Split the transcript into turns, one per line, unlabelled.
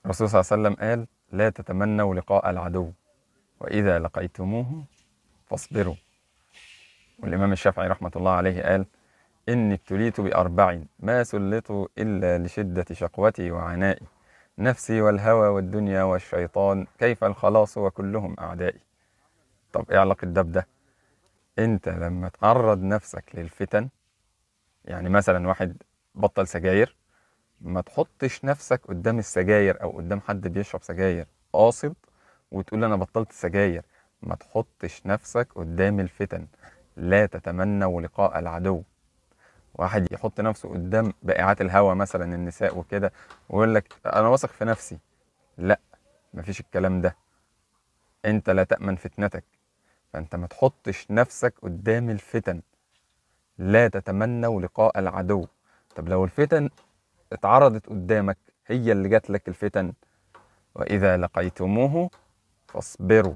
الرسول صلى الله عليه وسلم قال: لا تتمنوا لقاء العدو، وإذا لقيتموه فاصبروا. والإمام الشافعي رحمة الله عليه قال: إني ابتليت بأربع ما سلطوا إلا لشدة شقوتي وعنائي، نفسي والهوى والدنيا والشيطان، كيف الخلاص وكلهم أعدائي. طب إيه علاقة ده بده؟ أنت لما تعرض نفسك للفتن، يعني مثلا واحد بطل سجاير، ما تحطش نفسك قدام السجاير أو قدام حد بيشرب سجاير قاصد وتقول أنا بطلت سجاير. ما تحطش نفسك قدام الفتن. لا تتمنوا لقاء العدو. واحد يحط نفسه قدام بائعات الهوى مثلا النساء وكده ويقول لك انا واثق في نفسي. لا، مفيش الكلام ده. انت لا تأمن فتنتك، فانت ما تحطش نفسك قدام الفتن. لا تتمنوا لقاء العدو. طب لو الفتن اتعرضت قدامك، هي اللي جات لك الفتن، واذا لقيتموه فاصبروا.